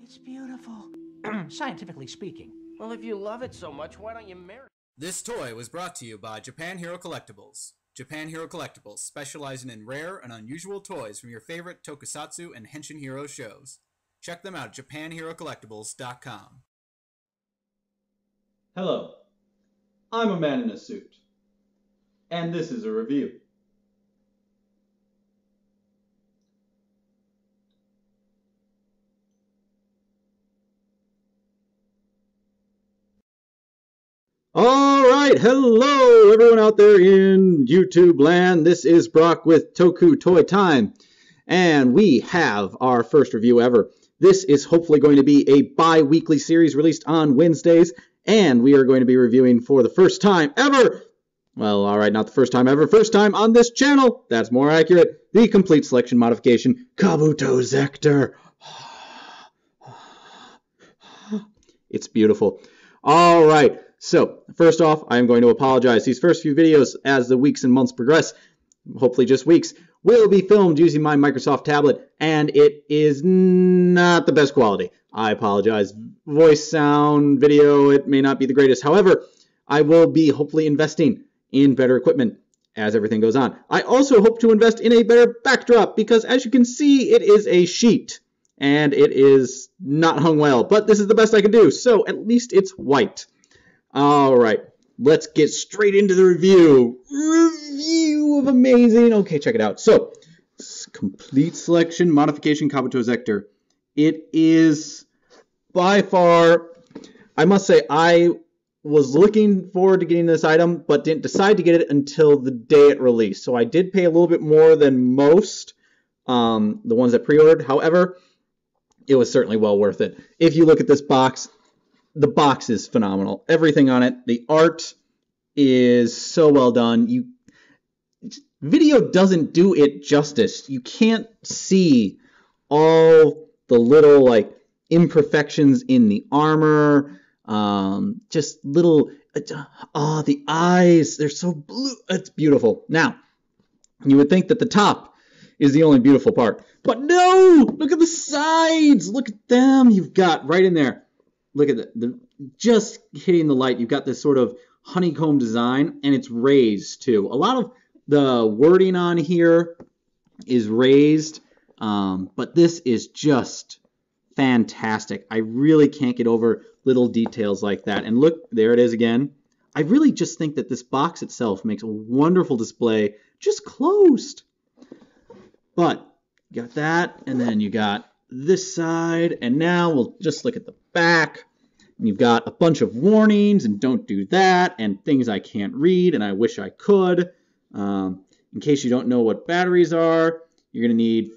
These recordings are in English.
It's beautiful. Scientifically speaking. Well, if you love it so much, why don't you marry? This toy was brought to you by Japan Hero Collectibles. Japan Hero Collectibles, specializing in rare and unusual toys from your favorite Tokusatsu and Henshin Hero shows. Check them out at japanherocollectibles.com. Hello, I'm a man in a suit, and this is a review. Alright, hello everyone out there in YouTube land. This is Brock with Toku Toy Time, and we have our first review ever. This is hopefully going to be a bi-weekly series released on Wednesdays, and we are going to be reviewing for the first time ever, well, alright, not the first time ever, first time on this channel, that's more accurate, the complete selection modification, Kabuto Zecter. It's beautiful. Alright. So, first off, I am going to apologize. These first few videos, as the weeks and months progress, hopefully just weeks, will be filmed using my Microsoft tablet, and it is not the best quality. I apologize. Voice, sound, video, it may not be the greatest. However, I will be hopefully investing in better equipment as everything goes on. I also hope to invest in a better backdrop, because as you can see, it is a sheet, and it is not hung well, but this is the best I can do, so at least it's white. Alright, let's get straight into the review. Review of amazing. Okay, check it out. So, complete selection modification Kabuto Zecter. It is by far, I must say, I was looking forward to getting this item, but didn't decide to get it until the day it released. So I did pay a little bit more than most, the ones that pre-ordered. However, it was certainly well worth it. If you look at this box, the box is phenomenal. Everything on it. The art is so well done. Video doesn't do it justice. You can't see all the little imperfections in the armor. Just little the eyes. They're so blue. It's beautiful. Now, you would think that the top is the only beautiful part. But no! Look at the sides! Look at them! You've got right in there. Look at the just hitting the light. You've got this sort of honeycomb design, and it's raised too. A lot of the wording on here is raised, but this is just fantastic. I really can't get over little details like that. And look, there it is again. I really just think that this box itself makes a wonderful display, just closed. But you got that, and then you got this side, and now we'll just look at the back. And you've got a bunch of warnings and don't do that and things I can't read and I wish I could. In case you don't know what batteries are, you're going to need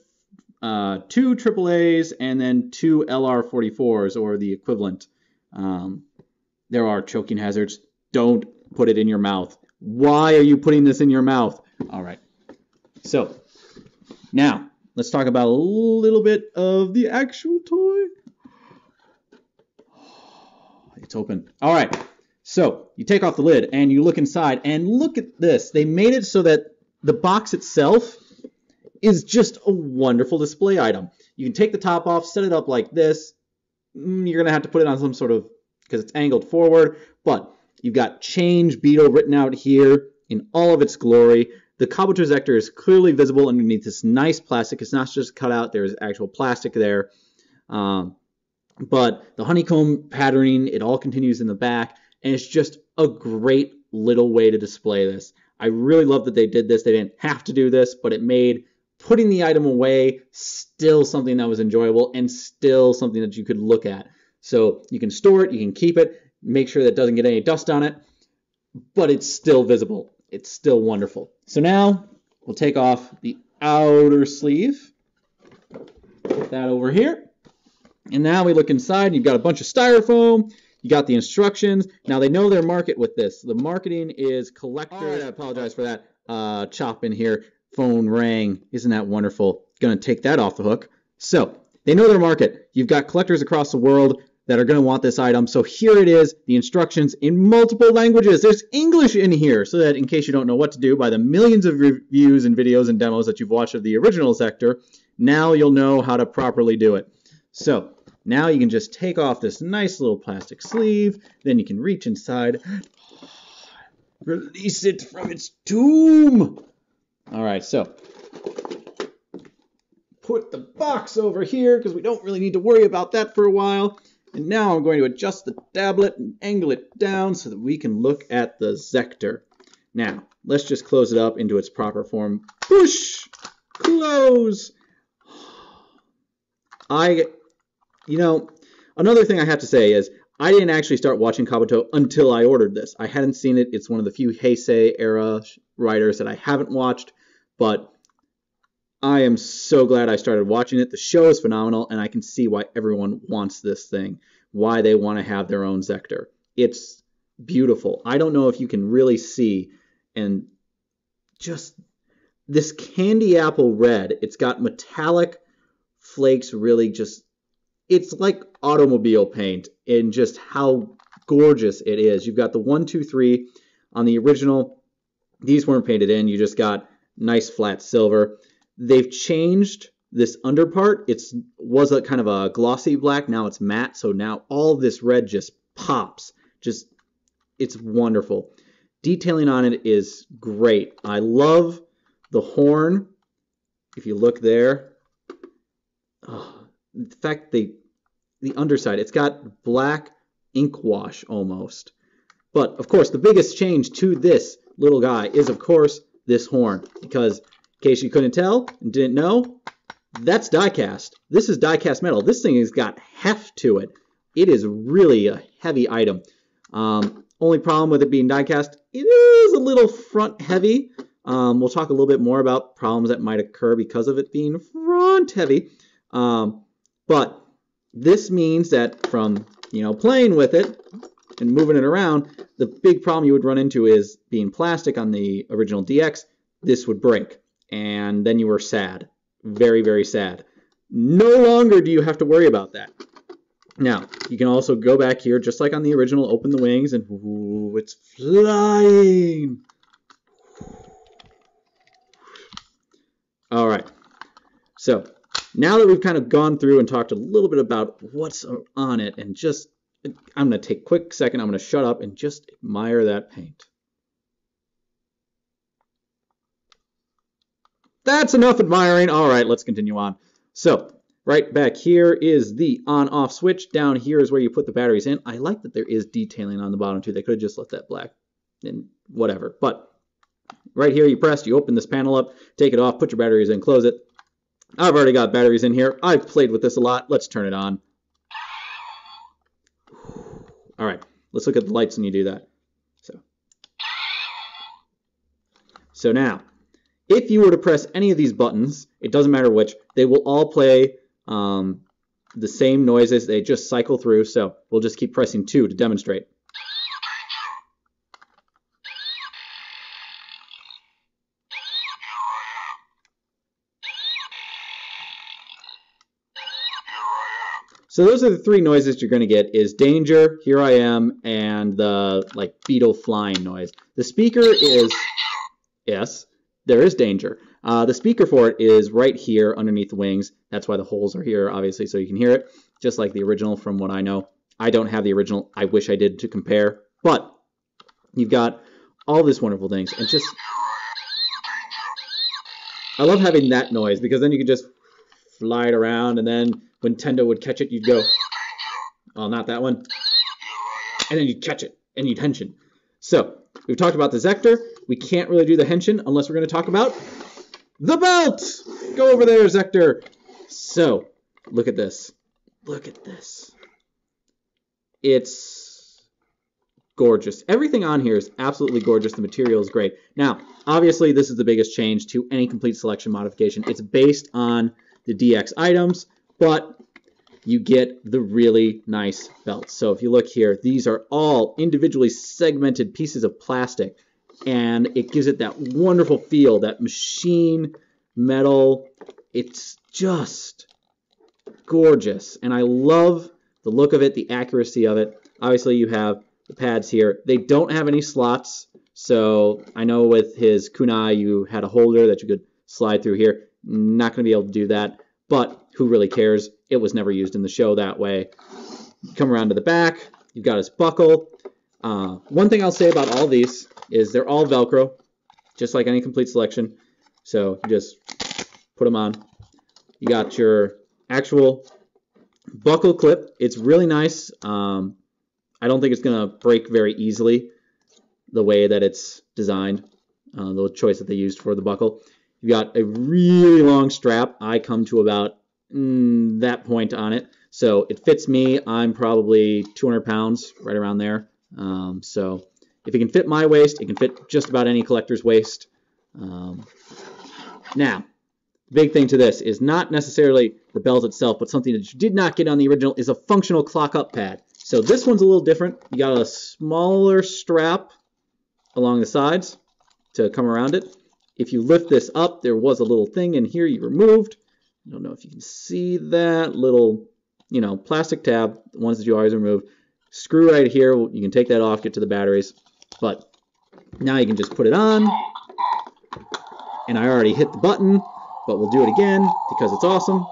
2 AAAs and then 2 LR44s or the equivalent. There are choking hazards. Don't put it in your mouth. Why are you putting this in your mouth? All right. So now let's talk about a little bit of the actual toy. It's open. All right. So you take off the lid and you look inside and look at this. They made it so that the box itself is just a wonderful display item. You can take the top off, set it up like this. You're going to have to put it on some sort of, because it's angled forward, but you've got Change Beetle written out here in all of its glory. The Kabuto Zecter is clearly visible underneath this nice plastic. It's not just cut out. There's actual plastic there. But the honeycomb patterning, it all continues in the back, and it's just a great little way to display this. I really love that they did this. They didn't have to do this, but it made putting the item away still something that was enjoyable and still something that you could look at. So you can store it, you can keep it, make sure that it doesn't get any dust on it, but it's still visible. It's still wonderful. So now we'll take off the outer sleeve. Put that over here. And now we look inside, and you've got a bunch of styrofoam. You got the instructions. Now, they know their market with this. The marketing is collector. Right, I apologize for that chop in here. Phone rang. Isn't that wonderful? Going to take that off the hook. So, they know their market. You've got collectors across the world that are going to want this item. So here it is, the instructions in multiple languages. There's English in here, so that in case you don't know what to do, by the millions of reviews and videos and demos that you've watched of the original Zecter, now you'll know how to properly do it. So Now you can just take off this nice little plastic sleeve, then you can reach inside, release it from its tomb. All right, so put the box over here because we don't really need to worry about that for a while. And now I'm going to adjust the tablet and angle it down so that we can look at the Zecter. Now, let's just close it up into its proper form. Push! Close! Another thing I have to say is I didn't actually start watching Kabuto until I ordered this. I hadn't seen it. It's one of the few Heisei era writers that I haven't watched, but I am so glad I started watching it. The show is phenomenal, and I can see why everyone wants this thing, why they want to have their own Zecter. It's beautiful. I don't know if you can really see, and just this candy apple red, it's got metallic flakes, really just, it's like automobile paint in just how gorgeous it is. You've got the 1, 2, 3 on the original. These weren't painted in. You just got nice flat silver. They've changed this underpart. It was a kind of a glossy black. Now it's matte. So now all this red just pops. It's wonderful. Detailing on it is great. I love the horn. If you look there, in fact, the underside, it's got black ink wash almost. But, of course, the biggest change to this little guy is, of course, this horn. Because, in case you couldn't tell and didn't know, that's die-cast. This is die-cast metal. This thing has got heft to it. It is really a heavy item. Only problem with it being die-cast, it is a little front-heavy. We'll talk a little bit more about problems that might occur because of it being front-heavy. But this means that from, playing with it and moving it around, the big problem you would run into is being plastic on the original DX, this would break. And then you were sad. Very, very sad. No longer do you have to worry about that. Now, you can also go back here, just like on the original, open the wings, and ooh, it's flying. All right. So, now that we've kind of gone through and talked a little bit about what's on it, and just, I'm going to take a quick second, I'm going to shut up and just admire that paint. That's enough admiring. All right, let's continue on. So, right back here is the on-off switch. Down here is where you put the batteries in. I like that there is detailing on the bottom too. They could have just left that black and whatever. But right here you press, you open this panel up, take it off, put your batteries in, close it. I've already got batteries in here. I've played with this a lot. Let's turn it on. All right, let's look at the lights when you do that. So now, if you were to press any of these buttons, it doesn't matter which, they will all play the same noises. They just cycle through, so we'll just keep pressing 2 to demonstrate. So those are the 3 noises you're going to get, is danger, here I am, and the beetle flying noise. The speaker is, yes, there is danger. The speaker for it is right here underneath the wings. That's why the holes are here, obviously, so you can hear it, just like the original from what I know. I don't have the original. I wish I did to compare. But you've got all these wonderful things. And just, I love having that noise because then you can just fly it around, and then when Tendo would catch it, you'd go, oh, not that one. And then you'd catch it, and you'd henshin. So, we've talked about the Zecter. We can't really do the henshin unless we're going to talk about the belt! Go over there, Zecter! So, look at this. Look at this. It's gorgeous. Everything on here is absolutely gorgeous. The material is great. Now, obviously, this is the biggest change to any complete selection modification. It's based on the DX items, but you get the really nice belts. So if you look here, these are all individually segmented pieces of plastic, and it gives it that wonderful feel, that machine metal. It's just gorgeous, and I love the look of it, the accuracy of it. Obviously, you have the pads here. They don't have any slots, so I know with his kunai, you had a holder that you could slide through here. Not going to be able to do that, but who really cares? It was never used in the show that way. Come around to the back. You've got his buckle. One thing I'll say about all these is they're all Velcro, just like any complete selection. So you just put them on. You got your actual buckle clip. It's really nice. I don't think it's going to break very easily the way that it's designed, the choice that they used for the buckle. You got a really long strap. I come to about that point on it. So it fits me. I'm probably 200 pounds, right around there. So if it can fit my waist, it can fit just about any collector's waist. Now, the big thing to this is not necessarily the belt itself, but something that you did not get on the original is a functional clock-up pad. So this one's a little different. You got a smaller strap along the sides to come around it. If you lift this up, there was a little thing in here you removed. I don't know if you can see that little, plastic tab, the ones that you always remove. Screw right here. You can take that off, get to the batteries. But now you can just put it on. And I already hit the button, but we'll do it again because it's awesome.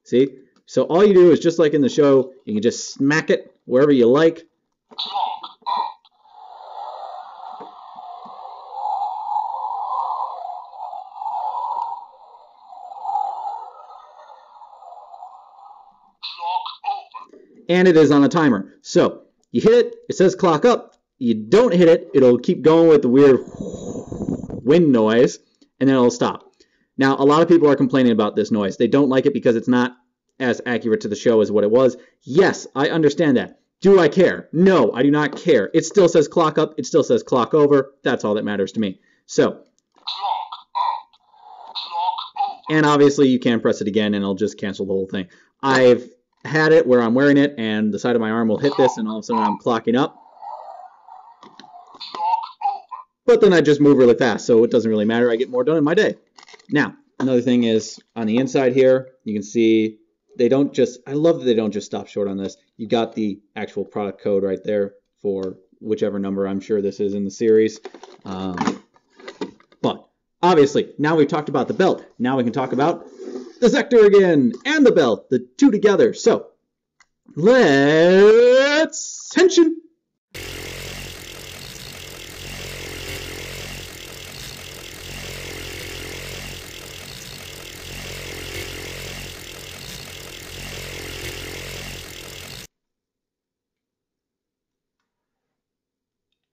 See? So all you do is just like in the show, you can just smack it wherever you like. And it is on a timer. So you hit it, it says clock up. You don't hit it, it'll keep going with the weird wind noise, and then it'll stop. Now, a lot of people are complaining about this noise. They don't like it because it's not as accurate to the show as what it was. Yes, I understand that. Do I care? No, I do not care. It still says clock up. It still says clock over. That's all that matters to me. So, and obviously you can press it again and it'll just cancel the whole thing. I've had it where I'm wearing it and the side of my arm will hit this and all of a sudden I'm clocking up. But then I just move really fast, so it doesn't really matter. I get more done in my day. Now, another thing is on the inside here, you can see they don't just, I love that they don't just stop short on this. You got the actual product code right there for whichever number I'm sure this is in the series. But obviously, now we've talked about the belt. Now we can talk about the Zecter again and the belt, the two together. So let's tension.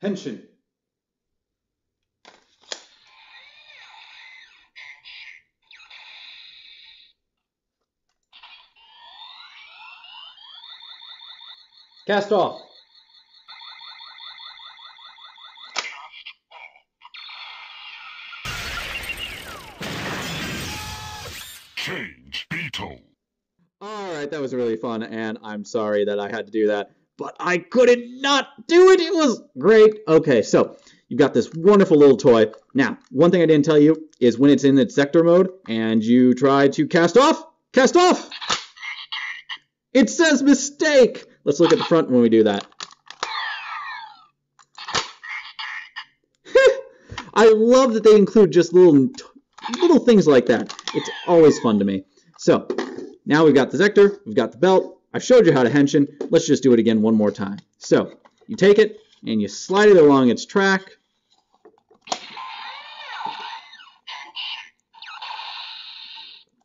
Henshin. Cast off. Change Beetle. Alright, that was really fun, and I'm sorry that I had to do that. But I couldn't not do it. It was great. Okay, so you've got this wonderful little toy. Now, one thing I didn't tell you is when it's in its Zecter mode and you try to cast off, it says mistake. Let's look at the front when we do that. I love that they include just little things like that. It's always fun to me. So, now we've got the Zecter, we've got the belt. I've showed you how to henshin. Let's just do it again one more time. So, you take it, and you slide it along its track.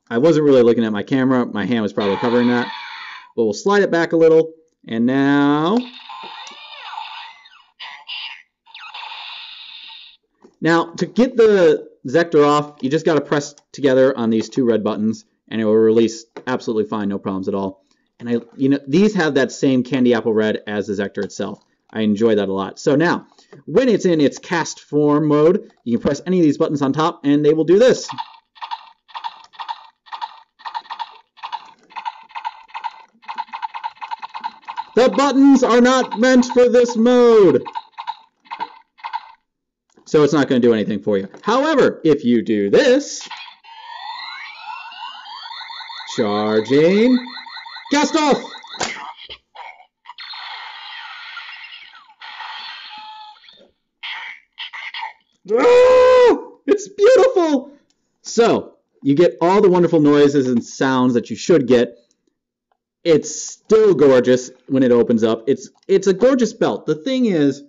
I wasn't really looking at my camera. My hand was probably covering that. But we'll slide it back a little, and now... Now, to get the Zecter off, you just got to press together on these two red buttons, and it will release absolutely fine, no problems at all. And these have that same candy apple red as the Zecter itself. I enjoy that a lot. So now, when it's in its cast form mode, you can press any of these buttons on top, and they will do this. The buttons are not meant for this mode. So it's not going to do anything for you. However, if you do this, charging, cast off. Ah, it's beautiful. So You get all the wonderful noises and sounds that you should get. It's still gorgeous when it opens up. It's a gorgeous belt. The thing is,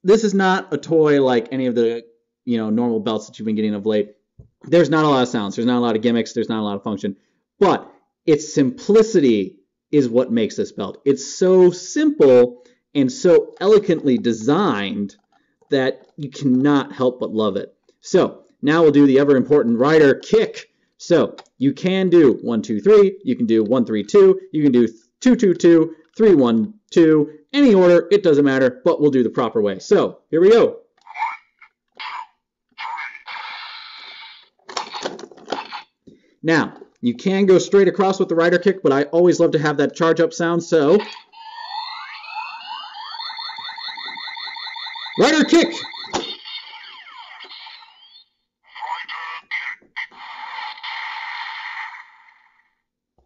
this is not a toy like any of the normal belts that you've been getting of late. There's not a lot of sounds. There's not a lot of gimmicks. There's not a lot of function. But its simplicity is what makes this belt. It's so simple and so elegantly designed that you cannot help but love it. So now we'll do the ever important rider kick. So you can do 1, 2, 3. You can do 1, 3, 2. You can do 2, 2, 2, 3, 1, 2. Any order, it doesn't matter, but we'll do the proper way. So here we go. Now, you can go straight across with the rider kick, but I always love to have that charge up sound, so rider kick!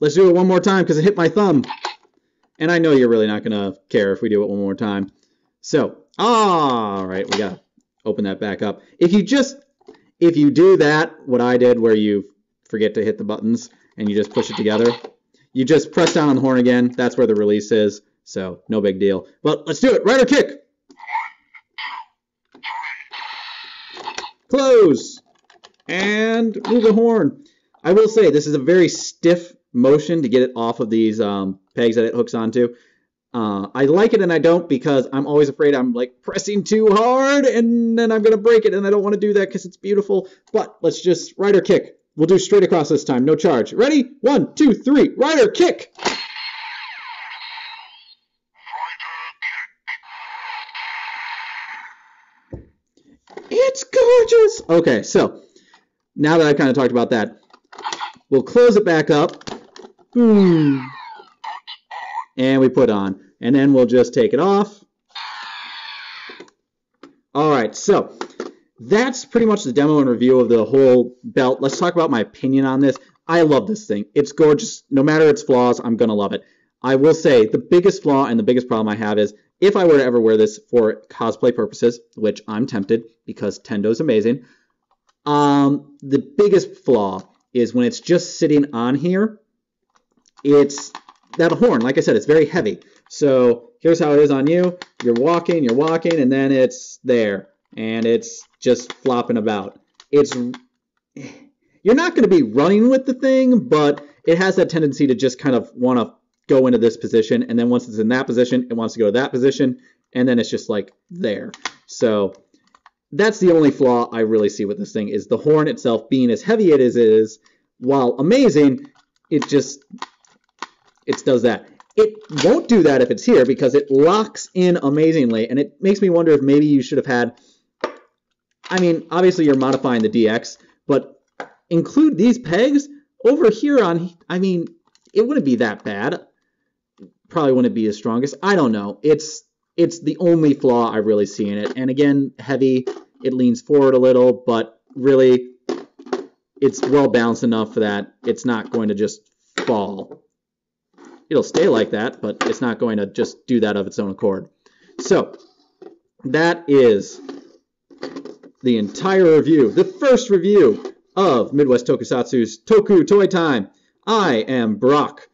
Let's do it one more time because it hit my thumb. And I know you're really not going to care if we do it one more time. So, all right, we got to open that back up. If you do that, what I did where you forget to hit the buttons and you just push it together, you just press down on the horn again. That's where the release is. So, no big deal. But let's do it. Rider kick. Close. And move the horn. I will say this is a very stiff motion to get it off of these pegs that it hooks onto. I like it and I don't because I'm always afraid I'm like pressing too hard and then I'm going to break it, and I don't want to do that because it's beautiful. But let's just rider kick. We'll do straight across this time. No charge. Ready? 1, 2, 3. Rider kick. It's gorgeous. Okay, so now that I've kind of talked about that, we'll close it back up. And we put on. And then we'll just take it off. Alright, so that's pretty much the demo and review of the whole belt. Let's talk about my opinion on this. I love this thing. It's gorgeous. No matter its flaws, I'm going to love it. I will say the biggest flaw and the biggest problem I have is if I were to ever wear this for cosplay purposes, which I'm tempted because Tendo's amazing, the biggest flaw is when it's just sitting on here, it's that horn. Like I said, it's very heavy. So here's how it is on you. You're walking, and then it's there. And it's just flopping about. You're not going to be running with the thing, but it has that tendency to just kind of want to go into this position. And then once it's in that position, it wants to go to that position. And then it's just like there. So that's the only flaw I really see with this thing, is the horn itself being as heavy as it is, while amazing, it does that. It won't do that if it's here because it locks in amazingly, and it makes me wonder if maybe you should have had, I mean, obviously you're modifying the DX, but include these pegs over here on, I mean, it wouldn't be that bad. Probably wouldn't be as strongest. I don't know. It's the only flaw I really see in it. And again, heavy, it leans forward a little, but really it's well balanced enough for that it's not going to just fall. It'll stay like that, but it's not going to just do that of its own accord. So that is the entire review, the first review of Midwest Tokusatsu's Toku Toy Time. I am Brock,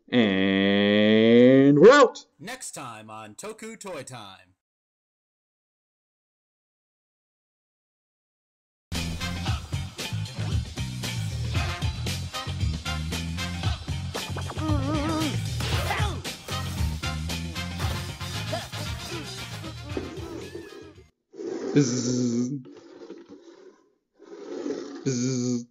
and we're out! Next time on Toku Toy Time. Bzzz. Bzzz.